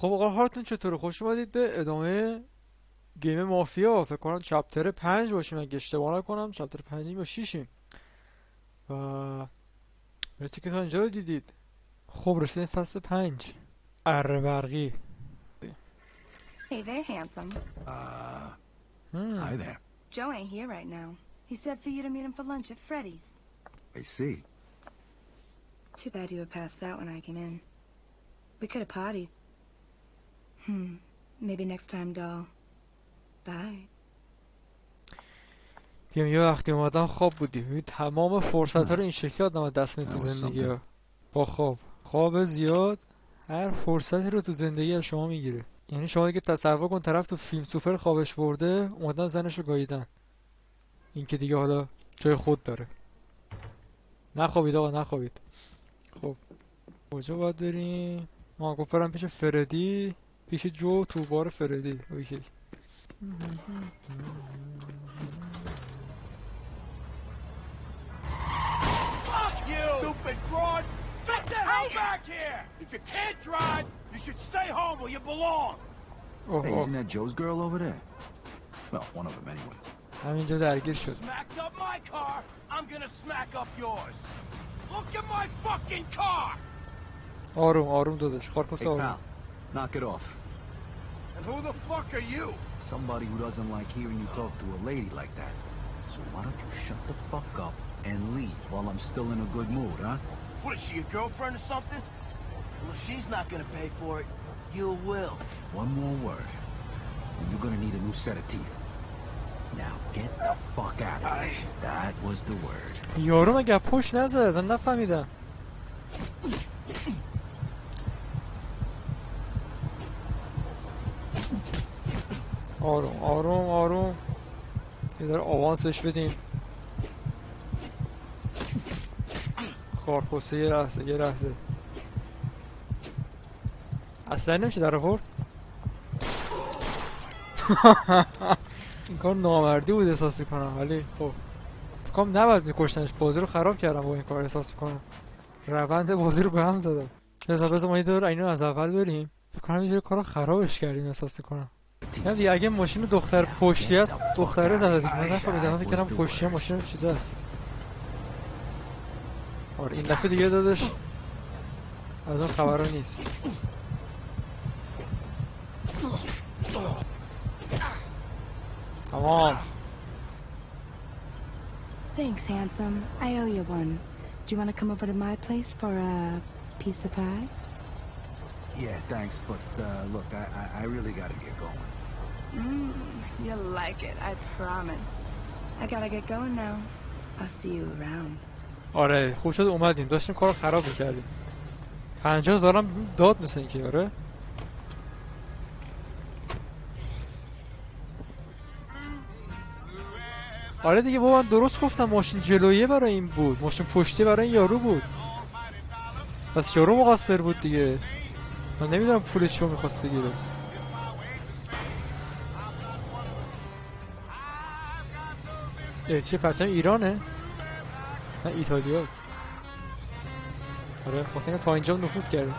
خب آقا هارتون چطوره؟ خوش اومدید به ادامه گیم مافیا. فکر کنم چپتر 5 باشیم اگه اشتباه نکنم. چپتر 5 یا 6یم و مرسی که تا اینجا رو دیدید. خب رسیدیم فصل 5. اره برقی. Hey there, handsome. Hi there. Joe ain't here right now. He said for you to meet him for lunch at Freddy's. I see. Too bad you were passed out when I came in. We could have partied. Maybe next time, doll. Bye. بیام یه وقتی اومدم خواب بودیم. ببین تمام فرصت ها رو این شکلی آدم دست میده تو That was زندگی ها. something. با خواب زیاد هر فرصتی رو تو زندگی از شما میگیره. یعنی شما دیگه تصور کن طرف تو فیلم سوپر خوابش برده اومدن زنش رو گاییدن. این که دیگه حالا جای خود داره. نخوابید آقا نخوابید. خب کجا باید بریم؟ ما گفت برم پیش فردی، پیش جو تو بار فردی. اوکی. Fuck you! Stupid fraud! Get the hell back here! If you can't drive, you should stay home where you belong! Hey, isn't that Joe's girl over there? Well, one of them anyway. همینجا درگیر شد. Smacked up my car, I'm gonna smack up yours. Look at my fucking car! آروم آروم داداش. خارکوس Hey, آروم. pal, knock it off. And who the fuck are you? Somebody who doesn't like hearing you talk to a lady like that. So why don't you shut the fuck up and leave while I'm still in a good mood, huh? What is she, your girlfriend or something? Well, if she's not gonna pay for it, you will. One more word, and you're gonna need a new set of teeth. Now get the fuck out of here. That was the word. یارو مگه پشت نزد؟ من نفهمیدم. آروم آروم آروم. یه داره آوانس بهش بدیم. خارکوسه یه لحظه اصلا نمیشه در آورد. این کار نامردی بود احساس کنم، ولی خب فکرم نباید میکشتنش. بازی رو خراب کردم با این کار احساس کنم. روند بازی رو به هم زدم. بذار ما یه دور اینو از اول بریم. فکر کنم یه کار خرابش کردیم احساس کنم. یعنی دیگه اگه ماشین دختر پشتی است دختره زده دیگه. من نفهمیدم، فکر کردم پشتی ماشین چیز است. آره این دفعه دیگه داداش از اون خبرها نیست. تمام. Thanks, handsome. I owe you one. Do you want to come over to my place for a piece of pie? Yeah, thanks, but look, I really gotta get going. You'll like it, I promise. I gotta get going now. I'll see you around. آره خوب شد اومدیم، داشتیم کارو خراب میکردیم. 50 دارم داد مثل این که. آره آره دیگه بابا من درست گفتم. ماشین جلویه برای این بود، ماشین پشتی برای این یارو بود. پس یارو مقصر بود دیگه. من نمیدونم پول چیو میخواست بگیره. چه پرچم ایرانه؟ نه ایتالیاست. آره خواستم تا اینجا نفوذ کرده.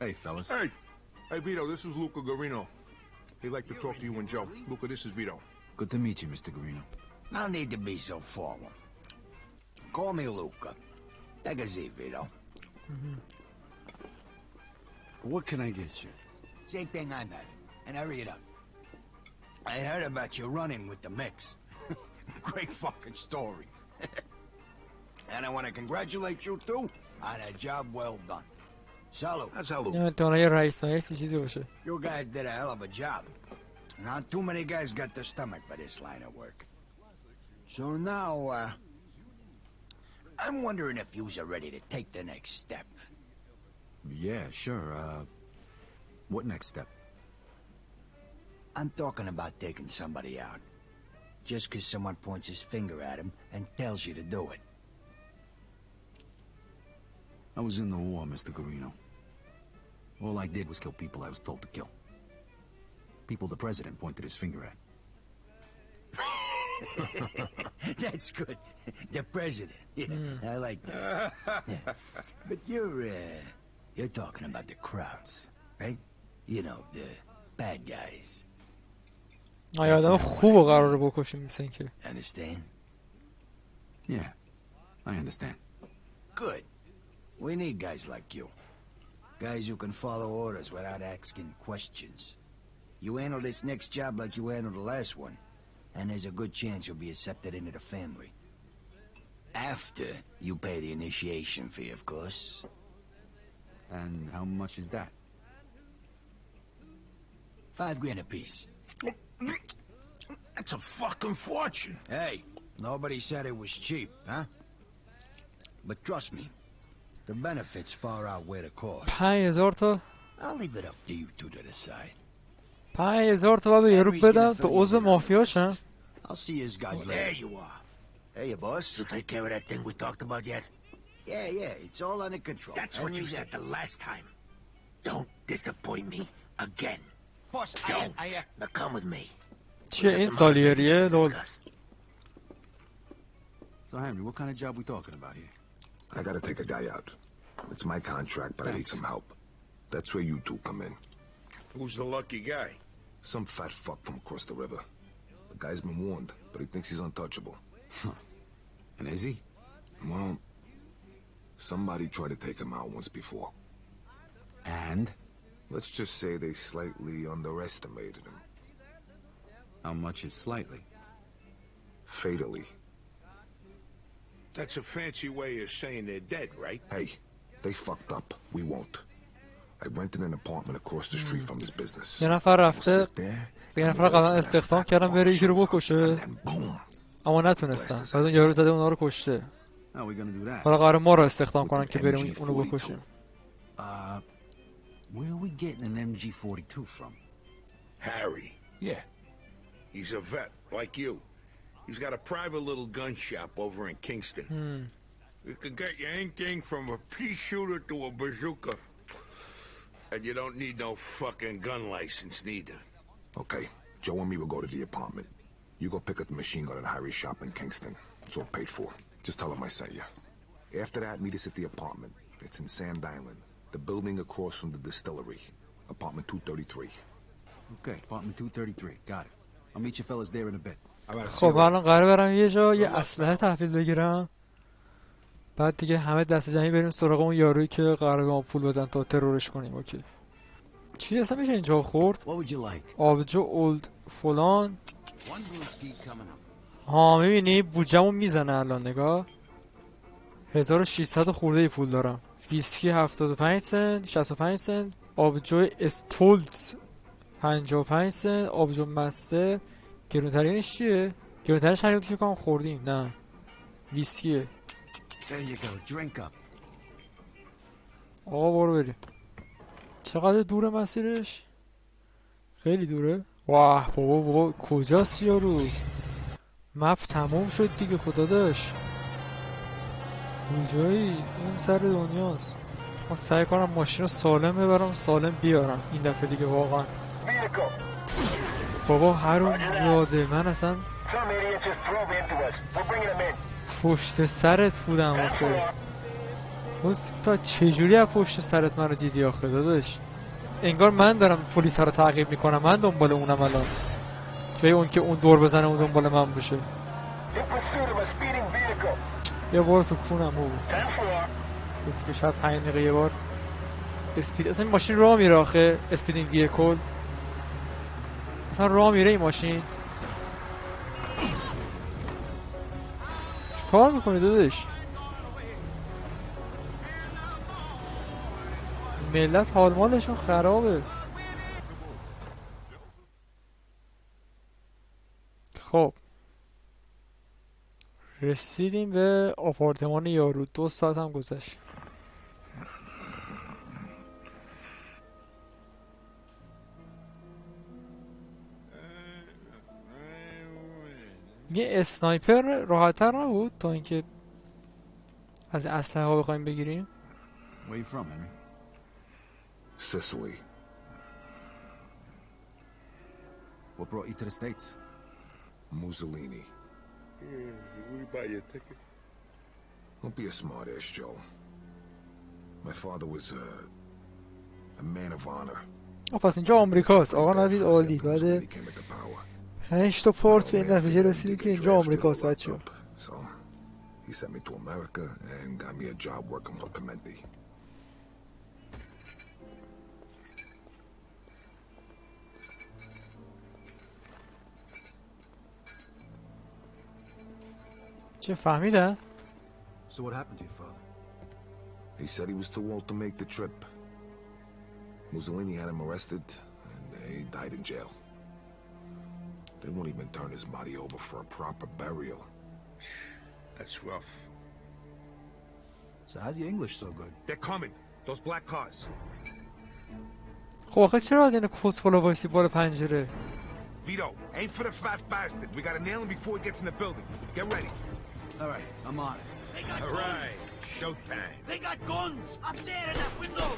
Hey, fellas. Hey! Hey, Vito, this is Luca Garino. He'd like to talk to you and Joe. Luca, this is Vito. Good to meet you, Mr. Garino. No need to be so formal. Call me Luca. Take a seat, Vito. What can I get you? Same thing I'm having, and hurry it up. I heard about you running with the mix. Great fucking story. And I want to congratulate you too on a job well done. Salute. That's how Luca. نه دانای رئیس مجلس چیزی باشه. You guys did a hell of a job. Not too many guys got the stomach for this line of work. So now, I'm wondering if yous are ready to take the next step. Yeah, sure. What next step? I'm talking about taking somebody out. Just 'cause someone points his finger at him and tells you to do it. I was in the war, Mr. Garino. All I did was kill people I was told to kill. People the president pointed his finger at. That's good. The president. Yeah, I like that. Yeah. But you're talking about the crowds, right? You know, the bad guys. آیا آدم خوب رو قراره بکشیم مثل این که Understand? Yeah, I understand. Good. We need guys like you. Guys who can follow orders without asking questions. You handle this next job like you handled the last one, and there's a good chance you'll be accepted into the family. After you pay the initiation fee, of course. And how much is that? $5,000 apiece. That's a fucking fortune. Hey, nobody said it was cheap, huh? But trust me, the benefits far outweigh the cost. 5000 تا I'll leave it up to you two to decide. 5000 تا به یارو بدم به عضو مافیاشم. I'll see you guys There later. you are. Hey, boss. You take care of that thing we talked about yet? Yeah, it's all under control. That's what you said the last time. Don't disappoint me again. Boss, Don't. Now come with me. چیه این سالیریه لول. So, Henry, what kind of job we talking about here? I gotta take a guy out. It's my contract, but I need some help. That's where you two come in. Who's the lucky guy? Some fat fuck from across the river. The guy's been warned, but he thinks he's untouchable. And is he? Well, somebody tried to take him out once before. And? Let's just say they slightly underestimated him. How much is slightly? Fatally. That's a fancy way of saying they're dead, right? Hey, they fucked up. We won't. I rented an apartment across the street from this business. یه نفر We'll رفته sit there, به یه نفر قبلا استخدام کردم بره یکی رو بکشه and then boom. اما نتونستن. بعد اون یارو زده اونا رو کشته. How are we gonna do that? حالا قراره ما رو استخدام کنن که بریم اونو بکشیم. Where are we getting an MG42 from? Harry. Yeah. He's a vet, like you. He's got a private little gun shop over in Kingston. You can get your anything from a pea shooter to a bazooka. And you don't need no fucking gun license, neither. Okay. Joe and me will go to the apartment. You go pick up the machine gun at Harry's shop in Kingston. It's all paid for. Just tell him I sent you. After that, meet us at the apartment. It's in Sand Island. The building across from the distillery. Apartment 233. Okay, apartment 233. Got it. I'll meet you fellas there in a bit. خب الان قراره برم یه جا یه اسلحه تحویل بگیرم. بعد دیگه همه دست جمعی بریم سراغ اون یارویی که قراره به ما پول بدن تا ترورش کنیم. اوکی. چی اصلا میشه اینجا خورد؟ What would you like? آبجو اولد فلان. One blue coming up. ها میبینی بودجمو میزنه الان نگاه. 1600 خورده ای پول دارم. ویسکی 75 سنت 65 سنت. آبجو استولز 55 سنت. آبجو مستر. گرونترینش چیه؟ گرونترینش همین که کنم خوردیم. نه ویسکیه. There you go. Drink up. آقا برو بریم. چقدر دوره مسیرش؟ خیلی دوره. واه بابا کجاست یارو؟ مپ تموم شد دیگه خدا داشت. کجایی؟ اون سر دنیاست. من سعی کنم ماشین رو سالم ببرم سالم بیارم این دفعه دیگه واقعا. بابا حروم زاده من اصلا پشت سرت بودم آخه. تا چجوری از پشت سرت من رو دیدی آخه داداش؟ انگار من دارم پلیس ها رو تعقیب میکنم. من دنبال اونم الان جای اون که اون دور بزنه اون دنبال من بشه. یه بار تو کونم بابا بس که شاید 5 دقیقه یه بار اسپید. اصلا این ماشین راه میره آخه. اسپیدینگ ویکل اصلا راه میره این ماشین. چیکار میکنی داداش؟ ملت حال مالشون خرابه. خب رسیدیم به آپارتمان یارو. 2 ساعت هم گذشت. یه اسنایپر راحت‌تر نبود تا اینکه از اسلحه ها بخوایم بگیریم؟ Where you from, Henry? Sicily. What brought you to the States? Mussolini. We buy you a ticket. Don't be a smartass, Joe. My father was a man of honor. پس اینجا آمریکاست. آقا نوید عالی. بعد When he came into power. 5 تا پارت به این نتیجه رسیدیم که اینجا آمریکاست بچه‌ها. So, he sent me to America and got me a job working for Clemente. چه فهمیدن؟ So what happened to your father? He said he was too old to make the trip. Mussolini had him arrested, and he died in jail. They won't even turn his body over for a proper burial. That's rough. So how's your English so good? They're coming. Those black cars. خب آخه چرا این کسخلا وایسی بالا پنجره؟ Vito, aim for the fat bastard. We gotta nail him before he gets in the building. Get ready. All right, I'm on it. They got All guns. right, showtime. They got guns up there in that window.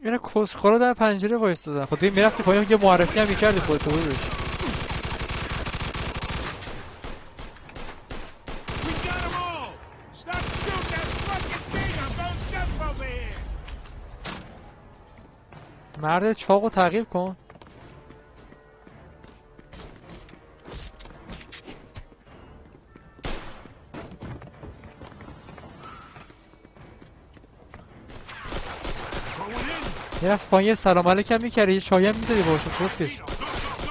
اینا کسخلا در پنجره وایستادن. خب دیگه میرفتی پایین یه معرفی هم میکردی خودت بهش. We got them all. Stop shooting that fucking thing. I'm going deaf over here. مرد چاقو تعقیب کن. میرفت پایین یه سلام علیکم میکردی یه چایی هم میزدی باشه کسکش.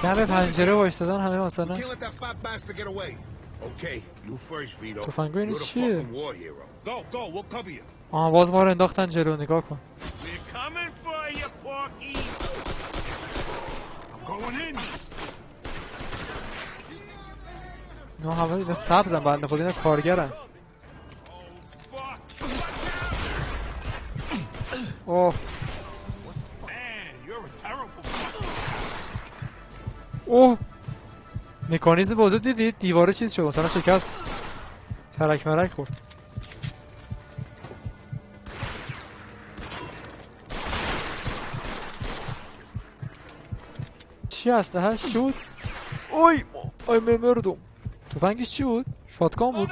دم پنجره وایستادن همه مثلا. Can't let that fat bastard get away. Okay, you first, Vito. تفنگو اینو You're the چیه؟ fucking war hero. Go, go, we'll cover you. باز ما رو انداختن جلو نگاه کن. We're coming for you, Porky. I'm going in. اینا همه اینا سبزن بنده خود اینا کارگرن. Oh, fuck. اوه Man, you're a terrible fucker. اوه مکانیزم بازو دیدید دیواره چیز شد مثلا شکست ترک مرک خورد. چی اسلحه شد؟ اوی مردم. تفنگش چی بود؟ شاتگان بود.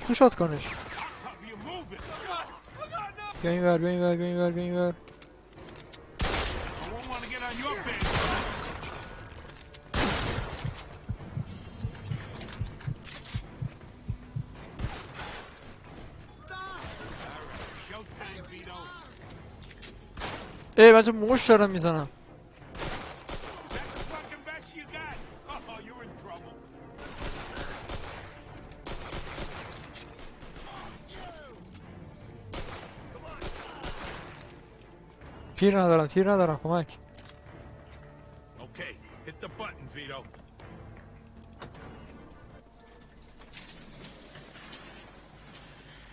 تو شاتگانش. Cover you, move it. بیا این ور بیا این ور بیا این ور بیا این ور. I won't want to get on your bed. Showtime, Vito. ای من چه موش دارم میزنم. Is that the fucking best you got? Oh, you're in trouble. تیر ندارم تیر ندارم کمک. Okay, hit the button, Vito.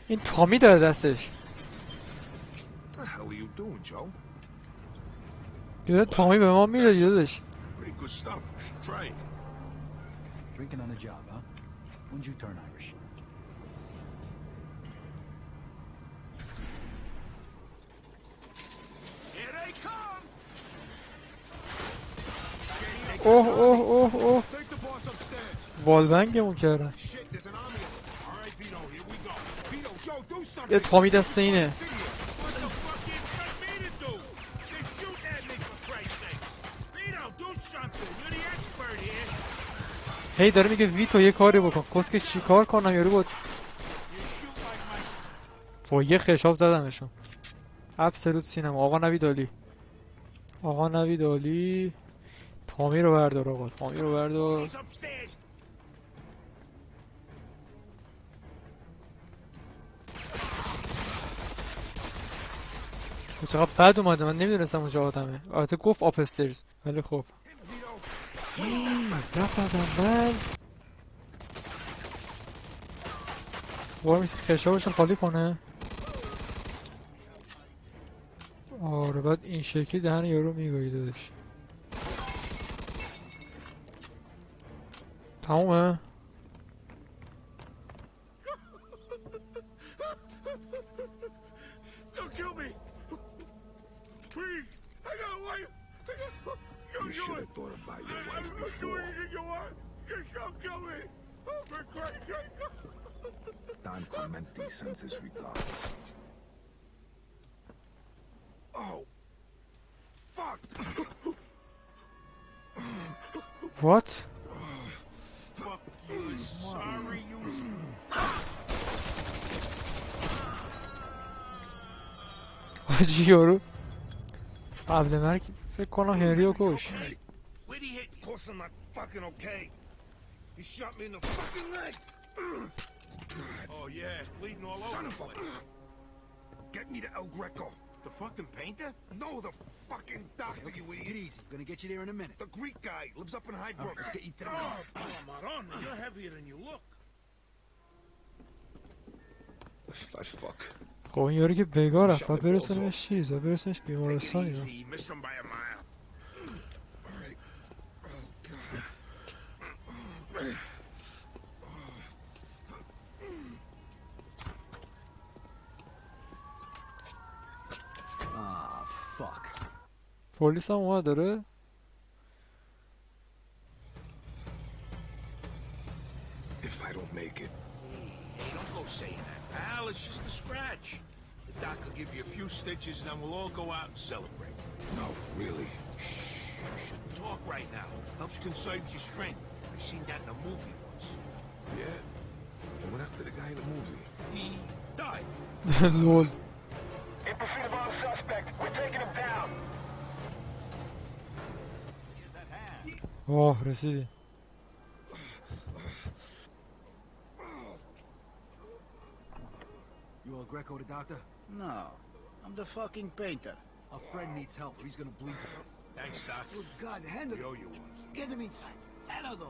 این تامی داره دستش. What the hell are you doing, Joe? دیده تامی به ما میده دیدش. Pretty good stuff. We should try it. Drinking on the job, huh? When'd you turn Irish? Here they come! اوه اوه اوه اوه Take the boss upstairs. والبنگمون کردن. Shit, there's an army. All right, Vito, here we go. Vito, Joe, do something. یه تامی دست اینه. What the fuck you expect me to do? They're shooting at me, for Christ's sakes. Vito, do something. You're the expert here. هی داره میگه ویتو یه کاری بکن. کسکش چی کار کنم یارو بود. You shoot like my... با یه خشاب زدمشون. ابسولوت سینما. آقا نوید عالی. آقا نوید عالی. تامی رو بردار آقا. تامی رو بردار. He's upstairs. چقدر بد اومده من نمیدونستم اونجا آدمه. البته گفت آپسترز ولی خب رفت از اول. وای میشه خشابش خالی کنه. آره بعد این شکلی دهن یارو میگویی دادش. تمومه؟ Don't kill me. Please. I got a wife. You should have thought about your wife I'll do before. anything you want. Just don't kill me. Don Clemente sends his regards. Oh, fuck! What? Fuck you, sorry you... حاجی یارو قبل مرگ فکر کنم هنریو کش. Okay. Where'd he hit? Of course I'm not fucking okay. He shot me in the fucking leg. Oh yeah, it's bleeding all over the place. Get me to El Greco. The fucking painter? No, the fucking doctor, you Get idiot. easy. Gonna get you there in a minute. The Greek guy lives up in All right, Highbrook. let's get you to the car. Oh, Marona, you're heavier than you look. Fuck. خب این یارو که بگاه رفت و برسونمش چیز و برسونش بیمارستان اینا. Easy, you missed him by a mile. All right. Oh, God. Ah, fuck. پلیس هم اومد داره. If I don't make it, Hey, don't go saying that, pal. It's just a scratch. The doc will give you a few stitches, and then we'll all go out and celebrate. no, really. Shh, you shouldn't talk right now. Helps conserve your strength. I seen that in a movie once. Yeah. And what happened to the guy in the movie? He died. لول. In pursuit of our suspect. We're taking him down. آه رسیدی. You El Greco the doctor? No, I'm the fucking painter. A friend needs help. He's gonna bleed to death. Thanks, Doc. Good God, handle We it. owe you one. Get him inside. Hello.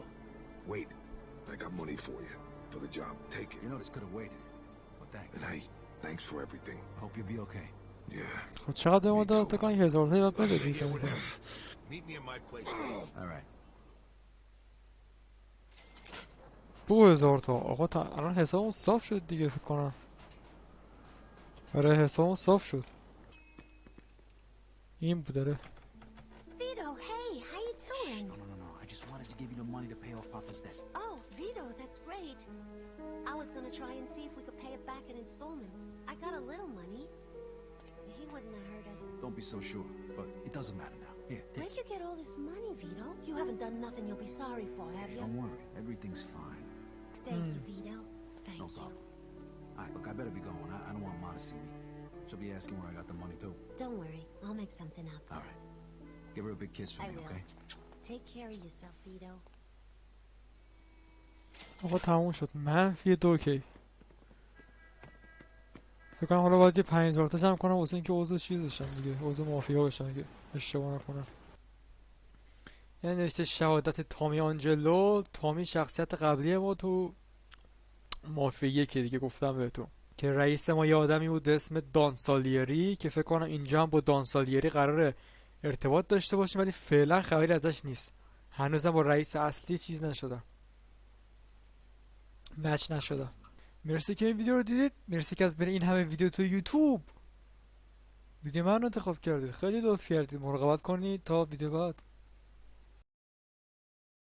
Wait. I got money for you. For the job. Take it. You know this could have waited. But thanks. And hey, thanks for everything. Hope you'll be okay. Yeah. خب چقدر ما داد تا کنی 1000 تا یاد بده Stay دیگه. here with him. Meet me in my place. All right. 2000 تا. آقا تا الان حسابمون صاف شد دیگه فکر کنم. آره حسابمون صاف شد. این بود داره. Vito, hey, how you doing? No. I just wanted to give you the money to pay off Papa's debt. Oh, Vito, that's great. I was gonna try and see if we could pay it back in installments. I got a little money. He wouldn't have hurt us. Don't be so sure, but it doesn't matter now. Here, take Where'd you get all this money, Vito? You haven't done nothing you'll be sorry for, have it. you? Don't worry. Everything's fine. Thank you, Vito. Thank No you. problem. All right, look, I better be going. I don't want Ma to see me. She'll be asking where I got the money, too. Don't worry, I'll make something up. All right. Give her a big kiss for I me, will. okay? Take care of yourself, Vito. آقا تموم شد. منفی 2 کی. فکر کنم حالا باید یه 5000 تا جمع کنم واسه اینکه عضو چیز بشم دیگه. عضو مافیا بشم اگه اشتباه نکنم. یعنی نوشته شهادت تامی آنجلو. تامی شخصیت قبلی ما تو مافیا که دیگه گفتم بهتون که رئیس ما یه آدمی بود به اسم دان سالیری که فکر کنم اینجا هم با دان سالیری قراره ارتباط داشته باشیم ولی فعلا خبری ازش نیست. هنوزم با رئیس اصلی چیز نشدم. مچ نشدم. مرسی که این ویدیو رو دیدید. مرسی که از بین این همه ویدیو تو یوتیوب ویدیو من رو انتخاب کردید. خیلی لطف کردید. مراقبت کنید تا ویدیو بعد.